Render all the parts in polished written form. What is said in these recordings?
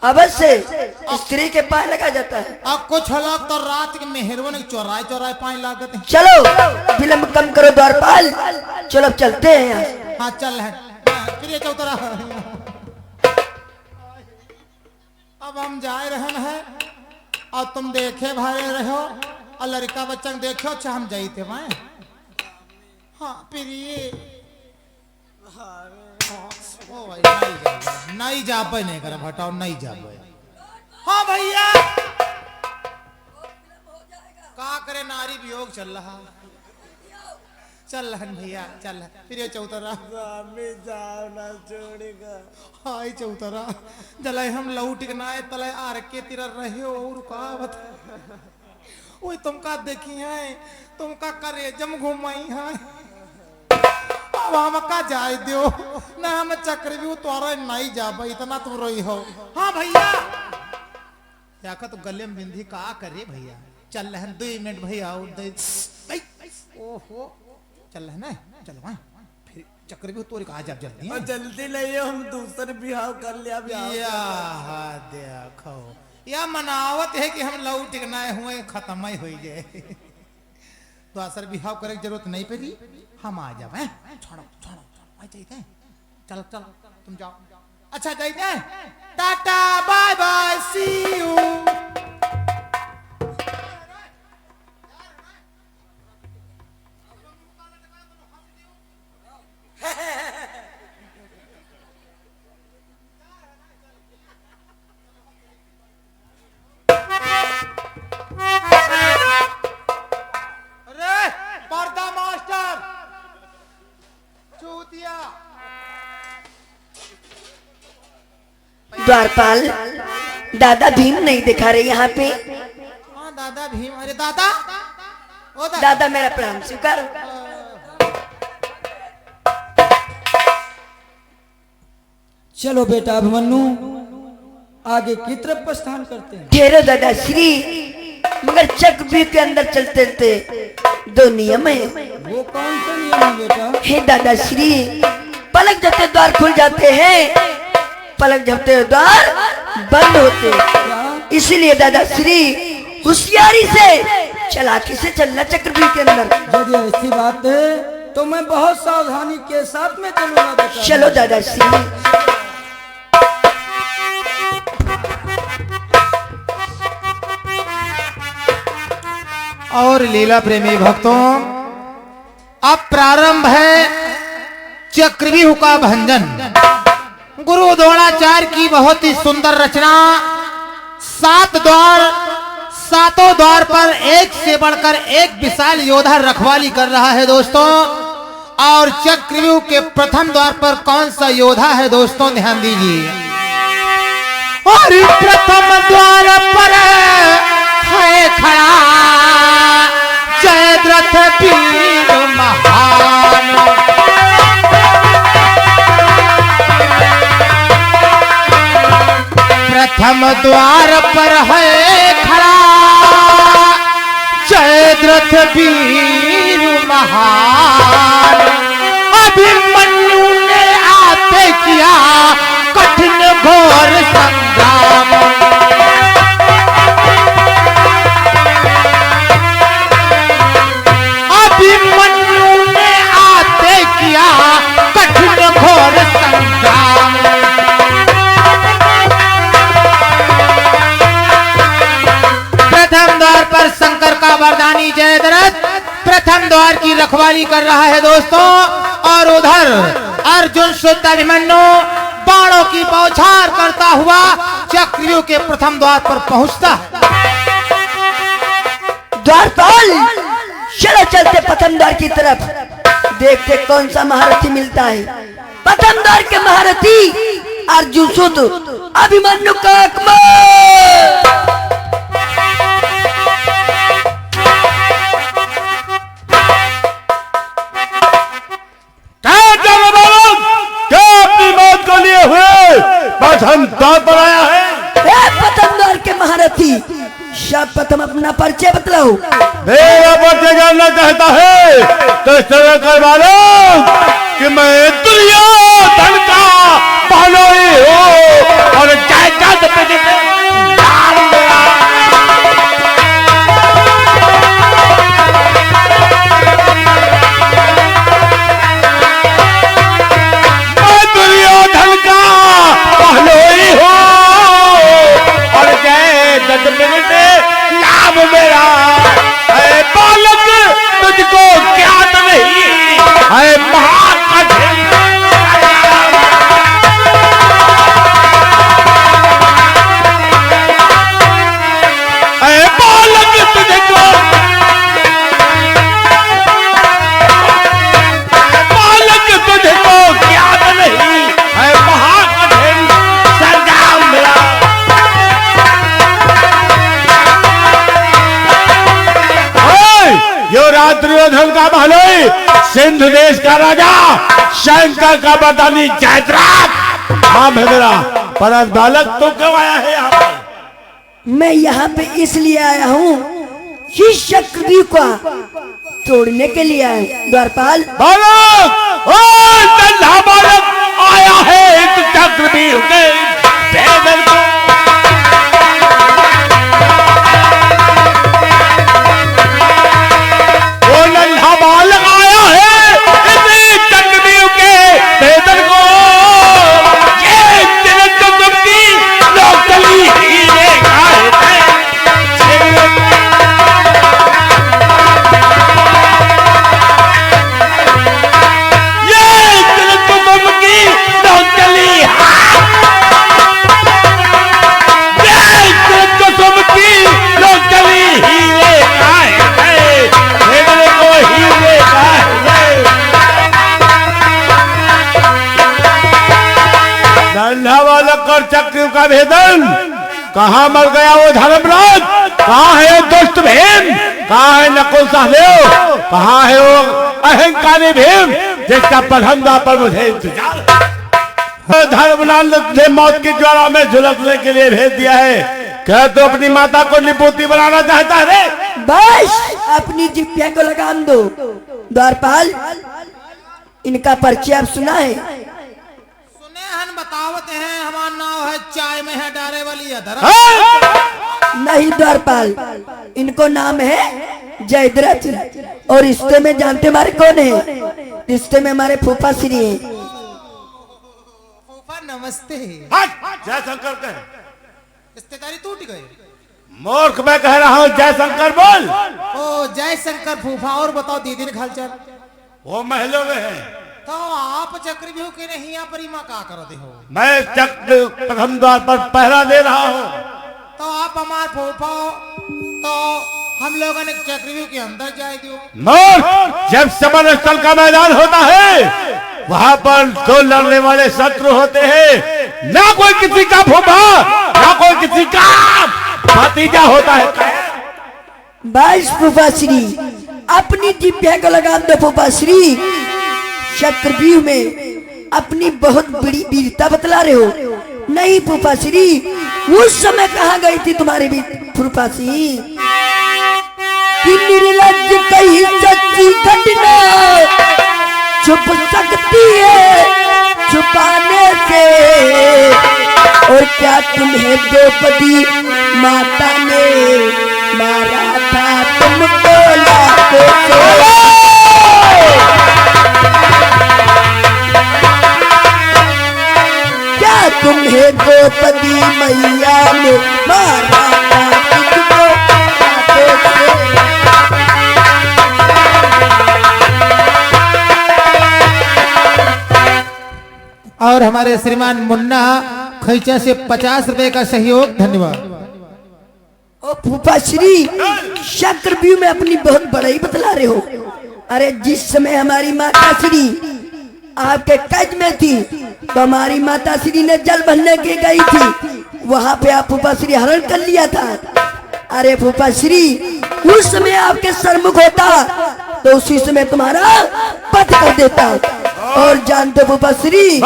अवश्य स्त्री के पाए लगा जाता है। अब कुछ लोग तो रात के मेहरबन चौराहे चौराहे पाए लागते हैं। चलो विलम्ब कम करो द्वारपाल, चलो अब चलते हैं यहाँ। हाँ चल है फिर ये चौतरा। अब हम जाए रहन है और तुम देखे भाई रहो और लड़का बच्चा देखो। अच्छा हम जाते भाई। हाँ फिर ये ओ भाई नहीं जा पाए नहीं कर हटाओ नहीं जा पाए। हाँ भैया का करे नारी वियोग चल रहा। चल हन भैया चल फिर ये चौतरा जाओ ना छोड़ेगा। हाय चौतरा जलाए हम लौट के ना तले आर के तिरा रहे हो रुकावत। ओए तुम का देखी है तुम का करे जम घुमाई है। अब हम का जाए दियो ना हम चक्र भी तोरा नहीं जा भाई इतना तुम रोई हो। हाँ भैया या का तो गले में बिंदी का करे भैया। चल हन 2 मिनट भैया ओहो चल है ना चलो वहाँ फिर चक्र भी तोड़ कहा जब जल्दी जल्दी नहीं हम दूसरे बिहाव कर लिया। देखो या मनावत है कि हम लौट के ना हुए खत्म ही हो जाए। दूसरा बिहाव करे की जरूरत नहीं पड़ी हम आ जाए। छोड़ो छोड़ो छोड़ो चाहिए चलो चलो तुम जाओ। अच्छा जाइए tata bye bye see you. द्वारपाल दादा भीम नहीं दिखा रहे यहाँ पे। हाँ दादा भीम। अरे दादा ओ दादा मेरा प्रणाम स्वीकार। चलो बेटा अभिमन्यु आगे की तरफ प्रस्थान करते हैं। ठहरो दादा श्री, मगर चक्रव्यूह के अंदर चलते चलते 2 नियम है। वो कौन सा नियम है बेटा? हे दादा श्री, पलक जपते द्वार खुल जाते हैं, पलक झपटे द्वार बंद होते। इसलिए दादा श्री होशियारी से चालाकी से चलना चक्रव्यूह के अंदर। यदि ऐसी बात है तो मैं बहुत सावधानी के साथ में चलूंगा बेटा। चलो दादा श्री। और लीला प्रेमी भक्तों अब प्रारंभ है चक्रव्यूह का भंजन। गुरु द्रोणाचार्य की बहुत ही सुंदर रचना। 7 द्वार, 7 द्वार पर एक से बढ़कर एक विशाल योद्धा रखवाली कर रहा है दोस्तों। और चक्रव्यूह के प्रथम द्वार पर कौन सा योद्धा है दोस्तों ध्यान दीजिए। और प्रथम द्वार पर है खड़ा जयद्रथ वीर महान। प्रथम द्वार पर है खड़ा जयद्रथ वीर महान। अभिमन्यु ने आते किया कठिन घोर संग्राम। अभिमन्यु ने आते किया कठिन घोर संग्राम। प्रथम द्वार पर शंकर का वरदानी जयद्रथ प्रथम द्वार की रखवाली कर रहा है दोस्तों। और उधर अर्जुन शुद्ध अभिमन्यु बाणों की बौछार करता हुआ चक्रव्यूह के प्रथम द्वार पर पहुंचता है। द्वारपाल चलो चलते प्रथम द्वार की तरफ, देखते कौन सा महारथी मिलता है। प्रथम द्वार के महारथी अर्जुन शुद्ध अभिमन्यु का आगमन। प्रथम द्वार पर आया है। प्रथम द्वार के महारथी सर्वप्रथम अपना परिचय बतलाओ। मेरा परिचय जानना चाहता है तो इस तरह करवा लो कि मैं दुर्योधन का बहनोई हूँ और जायदाद पे सिंध देश का राजा शंकर का बरदानी जयद्रथ। हाँ मेरा परस बालक तो क्यों आया है यहाँ पर? मैं यहाँ पे इसलिए आया हूँ कि चक्रव्यूह का तोड़ने के लिए आया हूँ। द्वारपाल बालक, ओ नन्हा बालक आया है इस चक्रव्यूह के भेदन को। वो नन्हा बालक आया है इस चक्रव्यूह के भेदन को। ये तिरंग तुमकी लोकली ही देखा है। कर चक्र का भेदन कहाँ मर गया वो धर्मराज? कहाँ है वो दुष्ट भीम? कहाँ है नकुल सहदेव? कहाँ है वो अहंकारी भीम जिसका प्रधंधा पर मुझे इंतजार? धर्मलाल ने मौत की ज्वाला में झुलसने के लिए भेज दिया है। क्या तो अपनी माता को निपुती बनाना चाहता है? बस अपनी जिप्पिया को लगाम दो। द्वारपाल इनका परिचय आप सुना है? सुने बतावत हैं हमारा नाम है चाय में है डारे वाली अधर। नहीं द्वारपाल, इनको नाम है जयद्रथ और रिश्ते में जानते हमारे कौन है? रिश्ते में हमारे फूफा श्री है। फूफा नमस्ते। जयशंकर कह, रिश्तेदारी टूट गई। मूर्ख मैं कह रहा हूँ जयशंकर बोल। ओ जयशंकर फूफा, और बताओ दीदी ने हालचाल? वो महलों में है। तो आप चक्रव्यूह के नहीं यहाँ पर माँ का करो दे हो? मैं चक्र प्रथम द्वार पर पहरा दे रहा हूँ। तो आप हमारे फूफा, तो हम लोगों ने चक्रव्यूह के अंदर जाए दो। मूर्ख, जब समर स्थल का मैदान होता है वहाँ पर दो लड़ने वाले शत्रु होते हैं। ना कोई किसी का फूफा ना कोई किसी का भतीजा होता है। बस फूफा श्री अपनी जिप्पिया को लगाम दो। फूफा श्री चक्रव्यूह में अपनी बहुत बड़ी वीरता बतला रहे हो। नहीं फूफा श्री, उस समय कहाँ गई थी तुम्हारी भी फूफा श्री? कि निर्लज्ज कहीं सच्ची घटना छुप सकती है छुपाने से, और क्या तुम्हें द्रौपदी माता ने मारा था तुमको लाखों से? क्या तुम्हें द्रौपदी मैया ने मारा था तुमको लाखों से? और हमारे श्रीमान मुन्ना खैचा से 50 रुपए का सहयोग, धन्यवाद। ओ फूफा श्री, चक्रव्यूह में अपनी बहुत बड़ाई बतला रहे हो। अरे जिस समय हमारी माता श्री आपके कैद में थी तो हमारी माता श्री ने जल भरने के गई थी, वहां पे आप फूफा श्री हरण कर लिया था। अरे फूफा श्री, उस समय आपके सरमुख होता तो उसी समय तुम्हारा पथ कर देता। और जानते फूफा श्री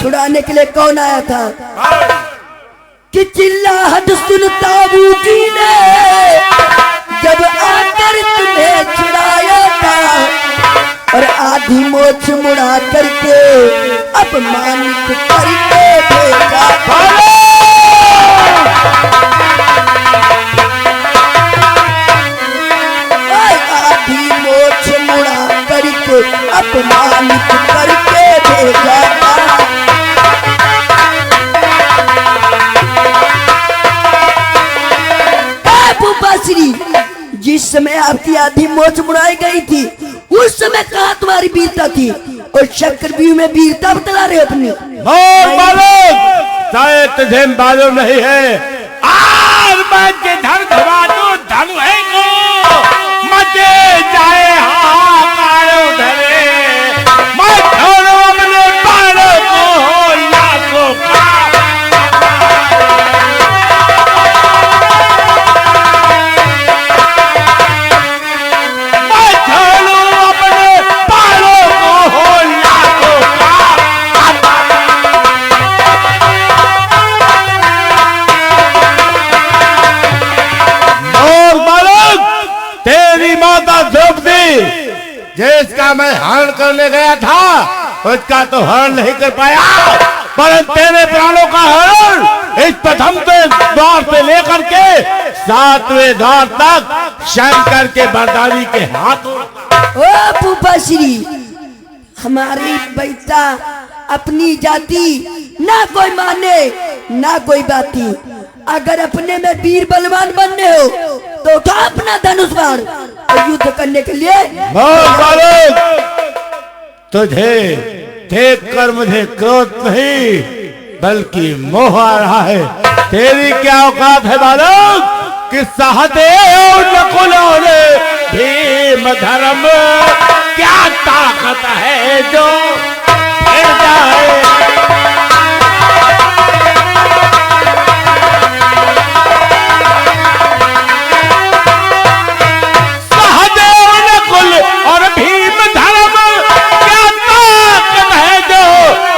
छुड़ाने के लिए कौन आया था? कि चिल्लाहट सुनता बूटी ने जब आकर तुम्हें छुड़ाया था, और आधी मोछ मुड़ा करके अपमानित करके भेजा था। आधी मोछ मुड़ा करके अपमानित करके भेजा था। श्री, जिस समय आपकी आधी मोच मुड़ाई गई थी उस समय कहाँ तुम्हारी वीरता थी? और चक्रव्यूह में वीरता बतला रहे अपनी। शायद तुझे मालूम नहीं है, आज मैं धन धमानो धन है को मचे जाए हाहाकार उधरे, मैं छोड़ो अपने पारों को लाखों का। मैं छोड़ो अपने जिसका मैं हरण करने गया था उसका तो हरण नहीं कर पाया, पर तेरे प्राणों का हरण इस प्रथम के द्वार से लेकर के 7वें द्वार तक शंकर के बरदानी के हाथों। ओ फूफा श्री, हमारी बेटा अपनी जाति ना कोई माने ना कोई बाती। अगर अपने में वीर बलवान बनने हो तो उठा अपना धनुष बाण और युद्ध करने के लिए। तुझे देख कर मुझे क्रोध नहीं बल्कि मोह आ रहा है। तेरी क्या औकात है बालक कि सहदेव नकुल और भीम धर्म क्या ताकत है जो फिर जाए। सहदेव नकुल और भीम धर्म क्या ताकत है जो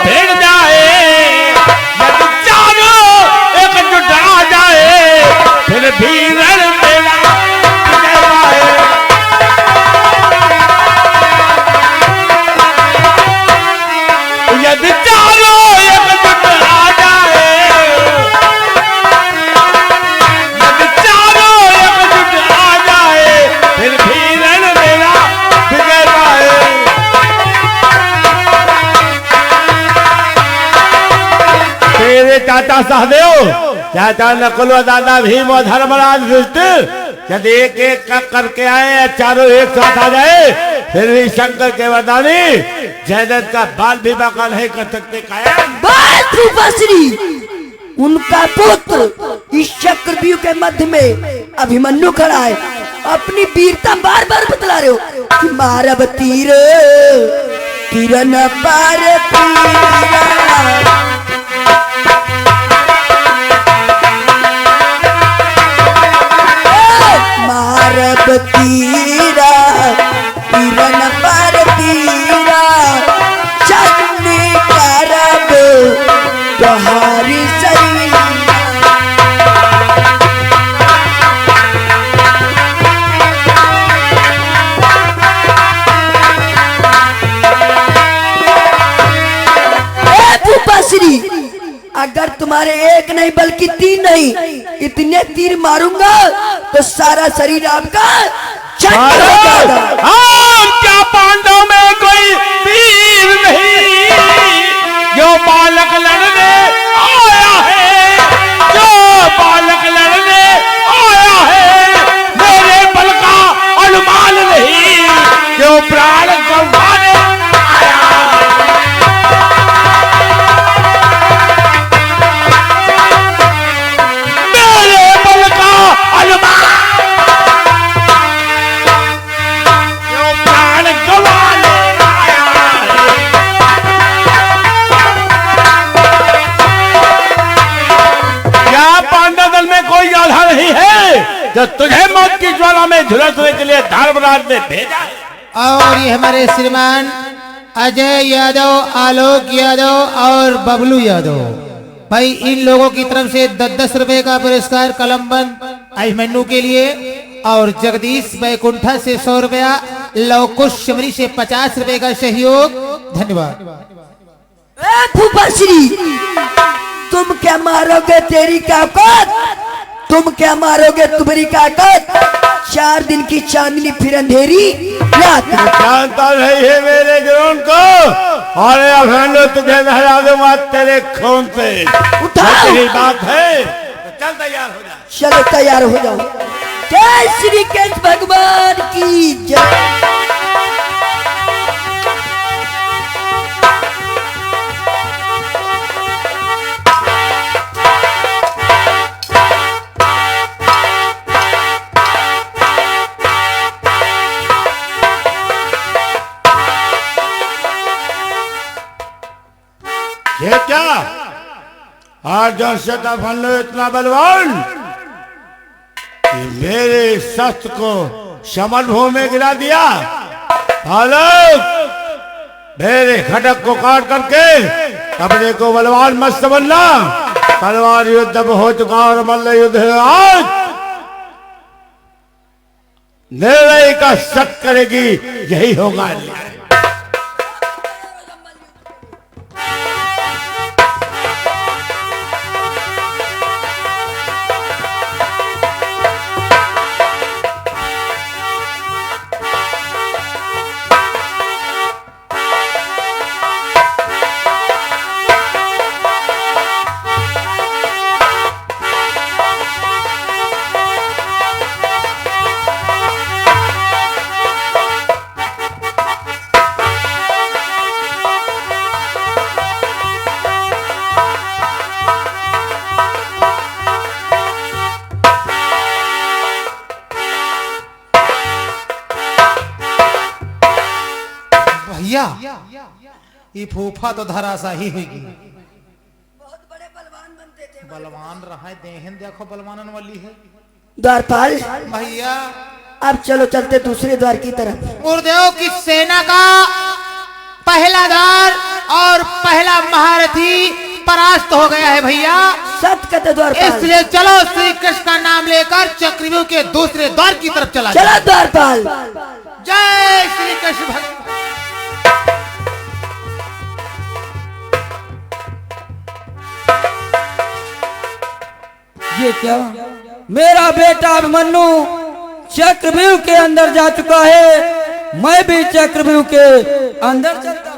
फिर जाए। यदि चारों एकजुट आ जाए फिर भी रण मेरा जयवाए। यदि चारों एकजुट आ जाए, यदि चारों एकजुट आ जाए फिर भी रण मेरा विजय पाए। तेरे चाचा सहदेव, चाचा नकुल व दादा भीम और धर्मराज युधिष्ठिर यदि एक एक करके आए, चारों एक साथ आ जाए फिर भी शंकर के वरदानी जयद्रथ का बाल विवाह का नहीं कर सकते। कायम बस फूफा श्री, उनका पुत्र इस चक्रव्यूह के मध्य में अभिमन्यु खड़ा है। अपनी वीरता बार बार बतला रहे हो कि मारब तीर तीर न पार तीरा। मारब तीरा तीर न पार तीरा, चंडी करब तोहारी सैया। फूफा श्री, अगर तुम्हारे एक नहीं बल्कि 3 नहीं इतने तीर मारूंगा तो सारा शरीर आपका चंड हो जाएगा। क्या पांडव में कोई वीर नहीं जो बालक लड़ने आया है, जो बालक लड़ने आया है। मेरे बल का अनुमान नहीं जो प्राण गंवाने आया। मेरे बल का अनुमान जो प्राण गंवाने आया है। क्या पांडव दल में कोई योद्धा नहीं है जो तुझे मौत की ज्वाला में झुलसने के लिए धर्मराज ने भेजा है? और ये हमारे श्रीमान अजय यादव, आलोक यादव और बबलू यादव भाई, इन लोगों की तरफ से 10-10 रुपए का पुरस्कार कलमबंद अभिमन्यु के लिए, और जगदीश बैकुंठा से 100 रुपया, लवकुश शमरी से 50 रुपए का सहयोग। धन्यवाद। फूफा श्री, तुम क्या मारोगे तेरी का औकात, तुम क्या मारोगे तुम्हारी का औकात। 4 दिन की चांदनी फिर अंधेरी रात। जानता नहीं है मेरे जुनून को, और अभिमन्यु तुझे नहला दूंगा तेरे खून से। उठाओ। यही बात है तो चल तैयार हो जा। चलो तैयार हो जाओ। जय श्री कृष्ण भगवान की जय। ये क्या आज जो शता फल्लो इतना बलवान कि मेरे शस्त्र को समर भूमि में गिरा दिया। बालक, मेरे खटक को काट करके अपने को बलवान मत समझना। तलवार युद्ध अब हो चुका और मल्ल युद्ध है आज। निर्णय का शक करेगी यही होगा। भैया ये फूफा तो धरासा ही होगी। बहुत बड़े बलवान बनते थे। बलवान रहा देहन देखो बलवानन वाली है द्वारपाल भैया। अब चलो चलते दूसरे द्वार की तरफ। गुरुदेव की सेना का पहला द्वार और पहला महारथी परास्त हो गया है भैया। सत कहते द्वारपाल। इसलिए चलो श्री कृष्ण का नाम लेकर चक्रव्यूह के दूसरे द्वार की तरफ चला चला द्वारपाल। जय श्री कृष्ण भगवान। ये क्या, मेरा बेटा अभिमन्यु चक्रव्यूह के अंदर जा चुका है, मैं भी चक्रव्यूह के अंदर चलता हूं।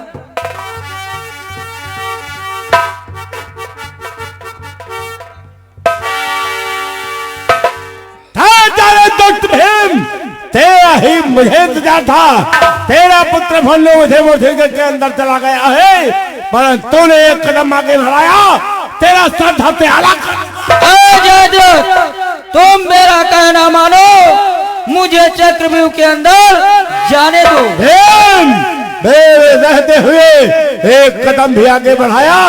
दुष्ट भीम, तेरा ही मुझे इंतजार था। तेरा पुत्र भल्लू मुझे मोर्चे के अंदर चला गया है, परंतु तूने एक कदम आगे बढ़ाया, तेरा सर धरते अलग। तुम मेरा कहना मानो, मुझे चक्रव्यूह के अंदर जाने दो। भीम, मेरे रहते हुए एक कदम भी आगे बढ़ाया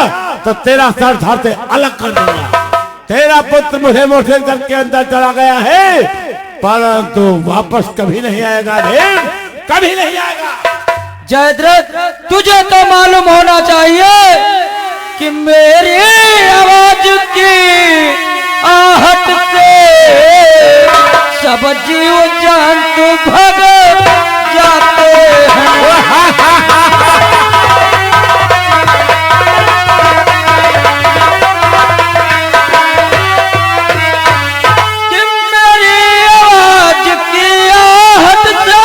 तो तेरा सर धरते अलग कर दूंगा। तेरा पुत्र मुझे मोटरसाइकिल के अंदर चला गया है, परंतु वापस कभी नहीं आएगा भीम, कभी नहीं आएगा। जयद्रथ, तुझे तो मालूम होना चाहिए कि मेरी आवाज की आहट से सब जीव जंतु भग जाते हैं। कि मेरी आवाज की आहट से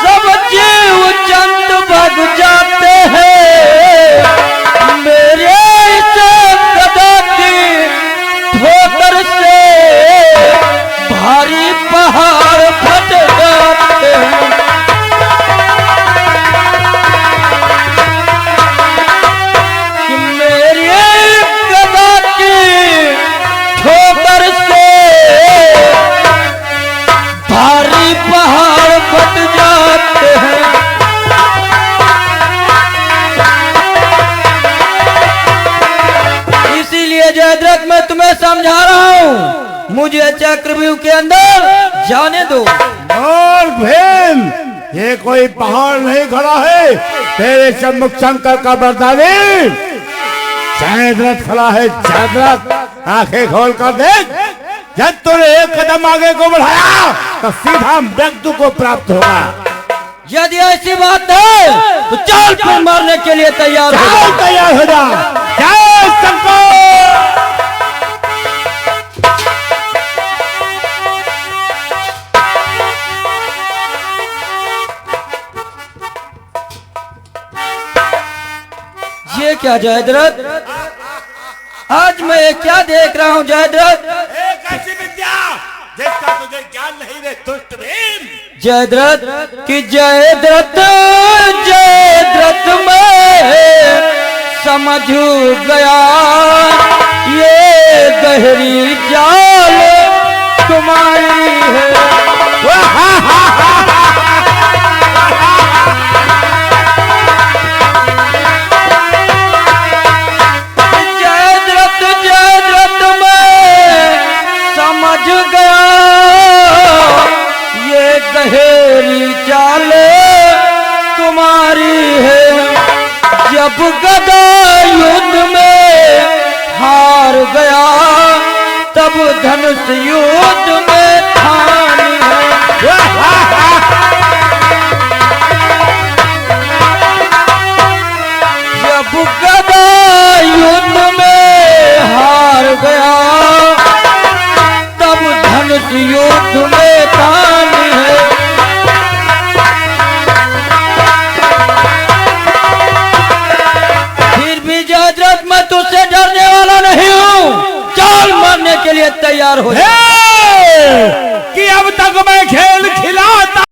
सब जीव जंतु भग जाते हैं। मेरे गदा की ठोकर से भारी पहाड़ फट जाते हैं। कि मेरी गदा की ठोकर से भारी पहाड़ फट जाते हैं। इसीलिए जयद्रथ मैं तुम्हें समझा रहा हूँ, मुझे चक्रव्यूह के अंदर जाने दो। और भीम, ये कोई पहाड़ नहीं खड़ा है, तेरे सम्मुख शंकर का बरदानी जयद्रथ खड़ा है। जयद्रथ, आंखें खोल कर देख, जब तूने एक कदम आगे को बढ़ाया तो सीधा मृत्यु को प्राप्त होगा। यदि ऐसी बात है तो चल फिर मारने के लिए तैयार हो जा। चल तैयार हो जा। जय शंकर। ये क्या जयद्रथ, आज मैं ये क्या देख रहा हूँ जयद्रथ? एक ऐसी विद्या जिसका तुझे ज्ञान नहीं रे दुष्ट भीम। जयद्रथ कि जयद्रथ मैं समझ गया, ये गहरी जाल तुम्हारी है। जयद्रथ मैं समझ गया, ये गहरी चाल तुम्हारी है। जब गदा युद्ध में हार गया, तब धनुष युद्ध में ठानी है। जब गदा युद्ध में हार गया, तब धनुष युद्ध में ठानी है। फिर भी जयद्रथ मैं तुझसे डरने वाला नहीं हूँ, चल मारने के लिए तैयार हो जा। कि अब तक मैं खेल खिलाता